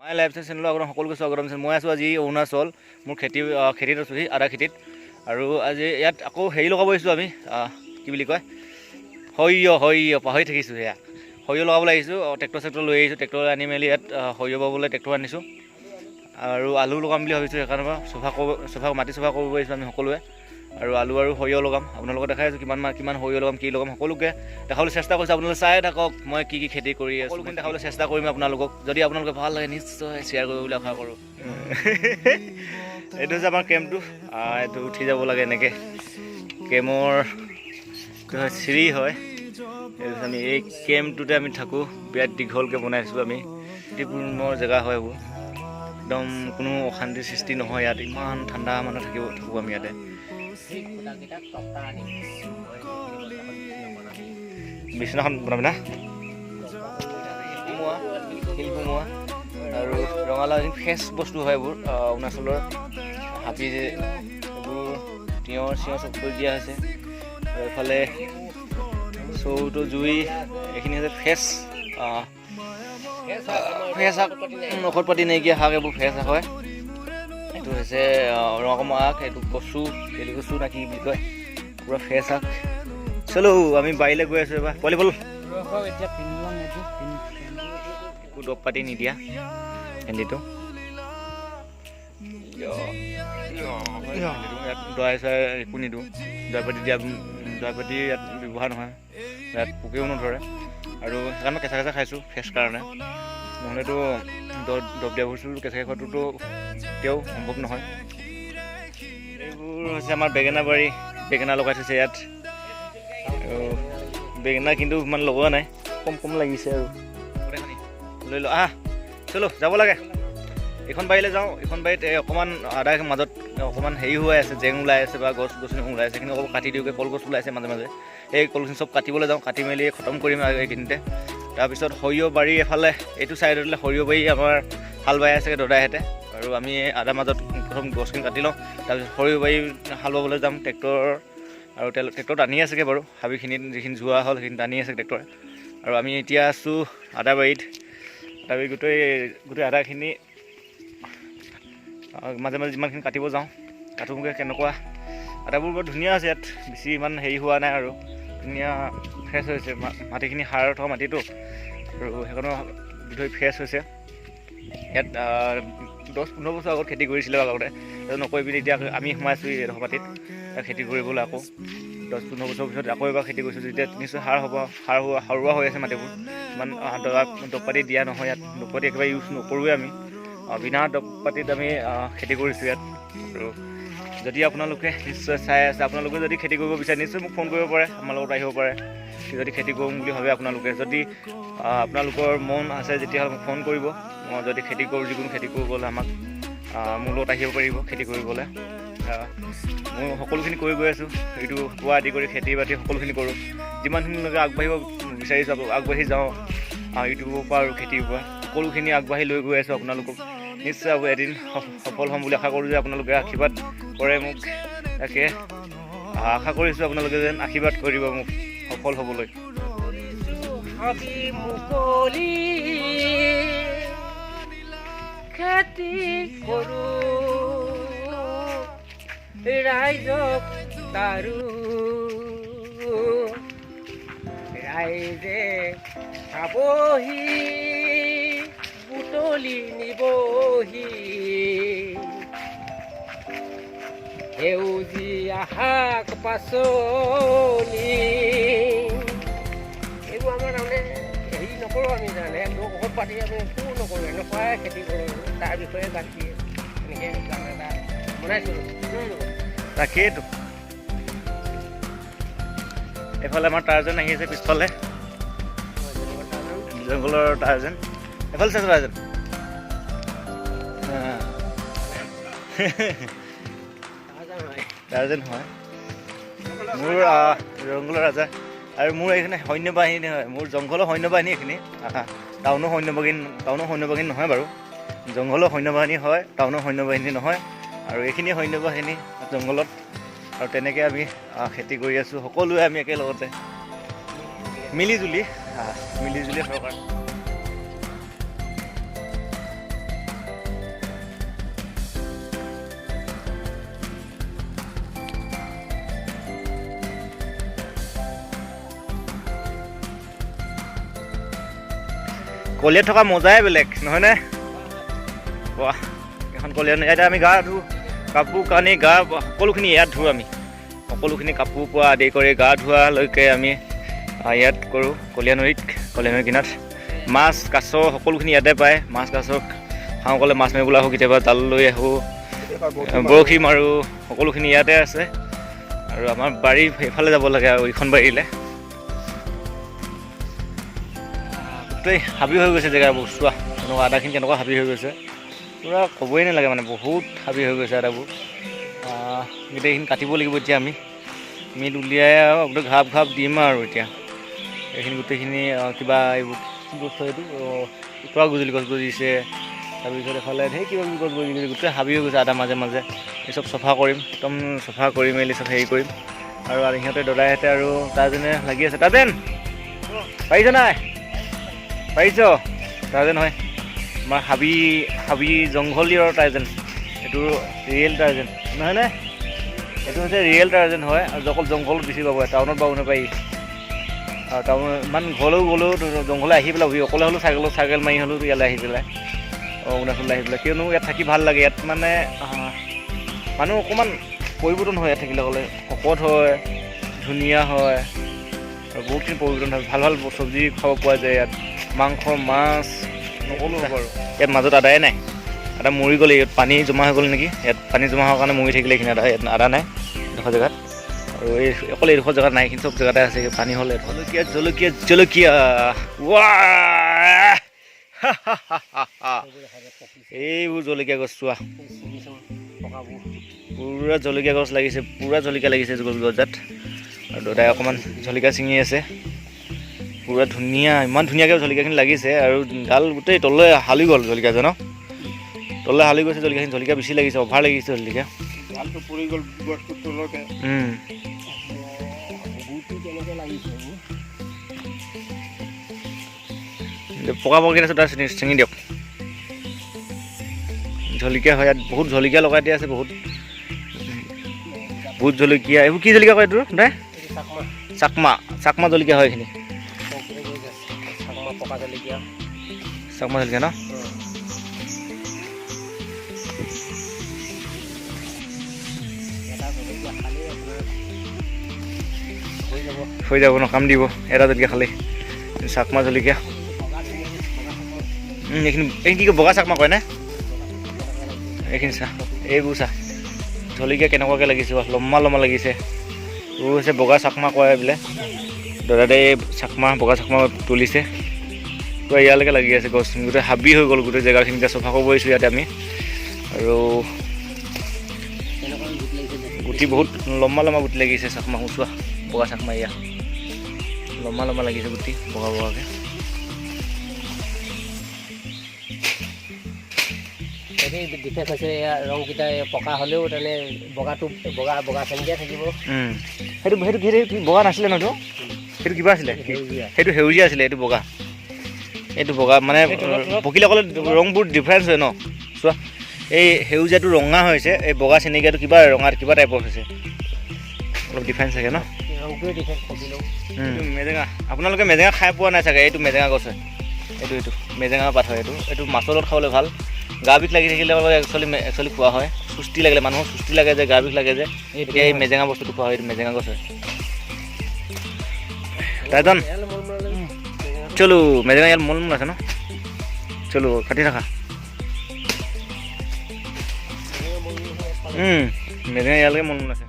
মাই lifestyle চেনেলৰ আপোনাৰ সকলোকে স্বাগতম জনাইছোঁ। মই আছোঁ আজি অৰুণাচল, মোৰ খেতিত আছোঁহি, আদা খেতিত। আৰু আজি ইয়াত আকৌ হেৰি লগাব আহিছোঁ আমি, কি বুলি কয়, সৰিয়হ পাহৰি থাকিছোঁ। সেয়া সৰিয়হ লগাবলৈ আহিছোঁ। ট্ৰেক্টৰ লৈ আহিছোঁ। ট্ৰেক্টৰ আনি মেলি ইয়াত সৰিয়হ পাবলৈ ট্ৰেক্টৰ আনিছোঁ। আৰু আলু লগাম বুলি ভাবিছোঁ। সেইকাৰণে মাটি চফা কৰিব আহিছোঁ আমি সকলোৱে। আৰু আলু আৰু সৰিয়হ লগাম। আপোনালোকক দেখাই আছোঁ কিমান সৰিয়হ লগাম, কি লগাম, সকলোকে দেখাবলৈ চেষ্টা কৰিছোঁ। আপোনালোকে চাই থাকক মই কি খেতি কৰি আছোঁ, সকলোখিনি দেখাবলৈ চেষ্টা কৰিম আপোনালোকক। যদি আপোনালোকে ভাল লাগে নিশ্চয় শ্বেয়াৰ কৰিব বুলি আশা কৰোঁ। এইটো হৈছে আমাৰ কেম্পটো। এইটো উঠি যাব লাগে এনেকৈ, কেমৰ চিৰি হয়। আমি এই কেম্পটোতে আমি থাকোঁ। বিৰাট দীঘলকৈ বনাইছোঁ আমি। শান্তিপূৰ্ণ জেগা হয় এইবোৰ, একদম কোনো অশান্তিৰ সৃষ্টি নহয় ইয়াত। ইমান ঠাণ্ডা মানুহ থাকোঁ আমি ইয়াতে। বিচনাখন বনাবি না, শিল কোমোৱা আৰু ৰঙালাও ফ্ৰেছ বস্তু হয় এইবোৰ। অৰুণাচলৰ হাবি যে এইবোৰ তিয়ঁহ চব কৰি দিয়া হৈছে। আৰু এইফালে চৌটো জুই, এইখিনি হৈছে ফ্ৰেছ শাক, ঔষধ পাতি নাইকিয়া শাক, এইবোৰ ফ্ৰেছ শাক হয়। এইটো হৈছে ৰঙাকমা শাক, এইটো কচু, তেলি কচু না কি বুলি কয়, পূৰা ফ্ৰেছ শাক। চলো আমি বাৰীলৈ গৈ আছোঁ এবাৰ। পোৱালি বল, একো দৰৱ পাতি নিদিয়া ভেন্দিটো। ইয়াত দৱাই চৱাই একো নিদিওঁ, দৰৱ পাতি ইয়াত ব্যৱহাৰ নহয়। ইয়াত পোকেও নধৰে। আৰু সেইকাৰণে কেঁচা খাইছোঁ ফ্ৰেছ কাৰণে, নহ'লেতো দৰৱ দিয়া বস্তু কেঁচাকৈ খোৱাটোতো এতিয়াও সম্ভৱ নহয়। এইবোৰ হৈছে আমাৰ বেঙেনা বাৰী, বেঙেনা লগাই থৈছে ইয়াত। আৰু বেঙেনা কিন্তু ইমান লগোৱা নাই, কম লাগিছে। আৰু লৈ ল, চলো যাব লাগে। এইখন বাৰীলৈ যাওঁ। এইখন বাৰীত অকণমান আদা মাজত অকণমান হেৰি হৈ আছে, জেং ওলাই আছে বা গছনি ওলাই আছে। সেইখিনি অলপ কাটি দিওঁগৈ। কলগছ ওলাইছে মাজে সেই কলগছনি চব কাটিবলৈ যাওঁ। কাটি মেলি খতম কৰিম আৰু এইখিনিতে। তাৰপিছত সৰিয়হ বাৰী এফালে এইটো ছাইডলৈ সৰিয়হ বাৰী আমাৰ হাল বাই আছে দদাইহঁতে। আৰু আমি আদা মাজত প্ৰথম গছখিনি কাটি লওঁ। তাৰপিছত সৰিয়হ বাৰী হাল বাবলৈ যাম ট্ৰেক্টৰ। আৰু ট্ৰেক্টৰ টানি আছেগৈ বাৰু, হাবিখিনিত যিখিনি যোৱা হ'ল সেইখিনি টানি আছে ট্ৰেক্টৰে। আৰু আমি এতিয়া আছোঁ আদা বাৰীত। গোটেই আদাখিনি মাজে যিমানখিনি কাটিব যাওঁ, কাটোগৈ। কেনেকুৱা আদাবোৰ বৰ ধুনীয়া আছে ইয়াত, বেছি ইমান হেৰি হোৱা নাই আৰু ধুনীয়া ফ্ৰেছ হৈছে। মাটিখিনি সাৰ থকা মাটিটো, আৰু সেইকাৰণে ধৰি ফ্ৰেছ হৈছে। ইয়াত 10-15 বছৰ আগত খেতি কৰিছিলে আগতে, নকৰি পিনি এতিয়া আমি সোমাইছোঁ এইডোখৰ মাটিত খেতি কৰিবলৈ। আকৌ 10-15 বছৰ পিছত আকৌ এবাৰ খেতি কৰিছোঁ, যেতিয়া নিশ্চয় সাৰুৱা হৈ আছে মাটিবোৰ। ইমান দৰৱ পাতি দিয়া নহয় ইয়াত, দৰৱ পাতি একেবাৰে ইউজ নকৰোঁৱে আমি। বিনা দৰৱ পাতিত আমি খেতি কৰিছোঁ ইয়াত। আৰু যদি আপোনালোকে নিশ্চয় চাই আছে, আপোনালোকে যদি খেতি কৰিব বিচাৰে নিশ্চয় মোক ফোন কৰিব পাৰে, আমাৰ লগত আহিব পাৰে। যদি খেতি কৰিম বুলি ভাবে আপোনালোকে, যদি আপোনালোকৰ মন আছে তেতিয়াহ'লে মোক ফোন কৰিব। মই যদি খেতি কৰোঁ, যিকোনো খেতি কৰিবলৈ আমাক মোৰ লগত আহিব পাৰিব খেতি কৰিবলৈ। মই সকলোখিনি কৰি গৈ আছোঁ, এইটো পুৱা আদি কৰি খেতি বাতি সকলোখিনি কৰোঁ। যিমানখিনিলৈকে আগবাঢ়িব বিচাৰিছোঁ আগবাঢ়ি যাওঁ। ইউটিউবৰ পৰা আৰু খেতিৰ পৰা সকলোখিনি আগবাঢ়ি লৈ গৈ আছোঁ আপোনালোকক। নিশ্চয় এদিন সফল হ'ম বুলি আশা কৰোঁ যে আপোনালোকে আশীৰ্বাদ কৰে মোক। তাকে আশা কৰিছোঁ আপোনালোকে যেন আশীৰ্বাদ কৰিব মোক সফল হ'বলৈ। খেতি কৰোঁ ৰাইজক তাৰো, ৰাইজে খাবহি বুটলি নিবহি। সেউজীয়া শাক পাচলি এইবোৰ আমাৰ তাৰমানে হেৰি নকৰোঁ আমি, জানে ঔষধ পাতি আমি একো নকৰোঁ, এনেকুৱাই খেতি কৰোঁ। তাৰ বিষয়ে বাকী এনেকৈ গান এটা বনাইছোঁ। তাকেইতো এইফালে আমাৰ টাৰ্জন আহি আছে, পিছফালে জংঘলৰ টাৰ্জন। এফালে চাইছোঁ টাৰ্জন। টাৰ্জন হয় মোৰ জংঘলৰ ৰাজা। আৰু মোৰ এইখিনি সৈন্য বাহিনী হয়, মোৰ জংঘলৰ সৈন্য বাহিনী এইখিনি। টাউনৰ সৈন্য বাহিনী নহয় বাৰু, জংঘলৰ সৈন্য বাহিনী হয়, টাউনৰ সৈন্য বাহিনী নহয়। আৰু এইখিনি সৈন্য বাহিনী জংঘলত। আৰু তেনেকৈ আমি খেতি কৰি আছোঁ সকলোৱে, আমি একেলগতে মিলি জুলি চৰকাৰ। কলিয়াত থকা মজাই বেলেগ নহয়নে? বাহ, এখন কলিয়াত ইয়াতে আমি গা ধুওঁ, কাপোৰ কানি গা সকলোখিনি ইয়াত ধুওঁ আমি। সকলোখিনি কাপোৰ পোৱা আদি কৰি গা ধোৱালৈকে আমি ইয়াত কৰোঁ কলীয়া নদীত। কলীয়া নদীৰ কিনাৰত মাছ কাছ সকলোখিনি ইয়াতে পায়। মাছ কাছ খাওঁ ক'লে মাছ মাৰিবলৈ আহোঁ, কেতিয়াবা জাল লৈ আহোঁ, বৰশী মাৰোঁ, সকলোখিনি ইয়াতে আছে। আৰু আমাৰ বাৰী সেইফালে যাব লাগে আৰু ইখন বাৰীলৈ। গোটেই হাবি হৈ গৈছে জেগাবোৰ চোৱা, তেনেকুৱা আদাখিনি কেনেকুৱা হাবি হৈ গৈছে, পূৰা ক'বই নালাগে মানে, বহুত হাবি হৈ গৈছে আদাবোৰ। গোটেইখিনি কাটিব লাগিব এতিয়া আমি মিল উলিয়াই আৰু গোটেই ঘাপ ঘাপ দিম আৰু এতিয়া এইখিনি গোটেইখিনি কিবা এইবোৰ কি গছ হয় এইটো তৰা গুজলি গছ গজিছে, তাৰপিছত এফালে ঢেৰ কিবা কিবি গছ গজিছে, গোটেই হাবি হৈ গৈছে আদা মাজে মাজে। এই চব চফা কৰিম, একদম চফা কৰি মেলি চব হেৰি কৰিম। আৰু সিহঁতে দদাইহঁতে আৰু তাজেনে লাগি আছে। তাজেন পাৰিছ নাই? পাৰিছ? তাজেন হয় আমাৰ হাবি জংঘলীয়ৰ টাৰ্জেন, এইটো ৰিয়েল টাৰ্জেন নহয়নে? এইটো হৈছে ৰিয়েল টাৰ্জেন হয়। আৰু অকল জংঘলত বেছি পাব, টাউনত পাব নাপাৰি। আৰু টাউনত ইমান ঘৰলৈও গ'লেও জংঘলে আহি পেলাই অকলে হ'লেও চাইকেল মাৰি হ'লেও ইয়ালৈ আহি পেলাই অৰুণাচললৈ আহি পেলাই, কিয়নো ইয়াত থাকি ভাল লাগে। ইয়াত মানে মানুহ অকণমান পৰিৱৰ্তন হয়, ইয়াত থাকিলে গ'লে শকত হয়, ধুনীয়া হয়, আৰু বহুতখিনি পৰিৱৰ্তন হয়। ভাল ভাল চব্জি খাব পোৱা যায় ইয়াত, মাংস মাছ নক'লো হ'ব আৰু। ইয়াত মাজত আদায়ে নাই, আদা মৰি গ'ল, ইয়াত পানী জমা হৈ গ'ল নেকি, ইয়াত পানী জমা হোৱাৰ কাৰণে মৰি থাকিলে এইখিনি আদা। ইয়াত আদা নাই এডোখৰ জেগাত, আৰু এই অকল এইডোখৰ জেগাত নাই, এইখিনি চব জেগাতে আছে। পানী হ'লে জলকীয়া জলকীয়া জলকীয়া ৱাহ এইবোৰ জলকীয়া গছ চোৱা, পূৰা জলকীয়া গছ লাগিছে, পূৰা জলকীয়া লাগিছে গছজাত। আৰু দাদাই অকণমান জলকীয়া ছিঙি আছে, পূৰা ধুনীয়া, ইমান ধুনীয়াকৈ জলকীয়াখিনি লাগিছে। আৰু ডাল গোটেই তললৈ হালি গ'ল জলকীয়াজন, তললৈ হালি গৈছে জলকীয়াখিনি। জলকীয়া বেছি লাগিছে, অভাৰ লাগিছে জলকীয়া। পৰি গ'ল গছটোৰ তলতে। পকা পকি আছে, তাৰ ছিঙি দিয়ক। জলকীয়া হয় ইয়াত, বহুত জলকীয়া লগাই দিয়া আছে, বহুত ভোট জলকীয়া। এইবোৰ কি জলকীয়া কয় এইটো দাই? চাকমা জলকীয়া হয় এইখিনি। চাকমা জলকীয়া ন? হৈ যাব ন, কাম দিব এটা জলকীয়া খালি। চাকমা জলকীয়া এইখিনি কি কয়, বগা চাকমা কয় নে? এইখিনি চা, এইবোৰ চা জলকীয়া কেনেকুৱাকৈ লাগিছে, লম্বা লম্বা লাগিছে। এইবোৰ হৈছে বগা চাকমা কয় বোলে। দাদাই বগা চাকমা তুলিছে, পূৰা ইয়ালৈকে লাগি আছে গছ, গোটেই হাবি হৈ গ'ল গোটেই জেগাখিনি। এতিয়া চফা কৰিব পাৰিছোঁ ইয়াতে আমি। আৰু গুটি বহুত লম্বা লম্বা গুটি লাগিছে চাকমা, চোৱা বগা চাকমা, এয়া লম্বা লম্বা লাগিছে গুটি বগা বগাকৈ। ডিফেক্ট হৈছে ৰংকেইটা, পকা হ'লেও তেনে বগাটো বগা চেনিকে থাকিব। সেইটো বগা নাছিলে ন? সেইটো কিবা আছিলে, সেইটো সেউজীয়া আছিলে, এইটো বগা। এইটো বগা মানে পকিলে অকলে ৰংবোৰ ডিফাৰেঞ্চ হয় ন? চোৱা এই সেউজীয়াটো ৰঙা হৈছে, এই বগা চেনিকীয়াটো কিবা ৰঙা কিবা টাইপৰ হৈছে, অলপ ডিফাৰেঞ্চ থাকে ন? মেজেঙা, আপোনালোকে মেজেঙা খাই পোৱা নাই চাগে। এইটো মেজেঙা গছ হয়, এইটো মেজেঙা পাত হয়। এইটো মাছৰ লগত খাবলৈ ভাল। গা বিষ লাগি থাকিলে একচুৱেলি খোৱা হয়। সুস্তি লাগিলে, মানুহৰ সুস্তি লাগে যে, গা বিষ লাগে যে, এতিয়া এই মেজেঙা বস্তুটো খোৱা হয়। এইটো মেজেঙা গছ হয়। তাইজন চলো, মেজেঙা ইয়াত মল আছে ন? চলো কাটি থাকা। মেজেঙা ইয়ালৈকে মল আছে।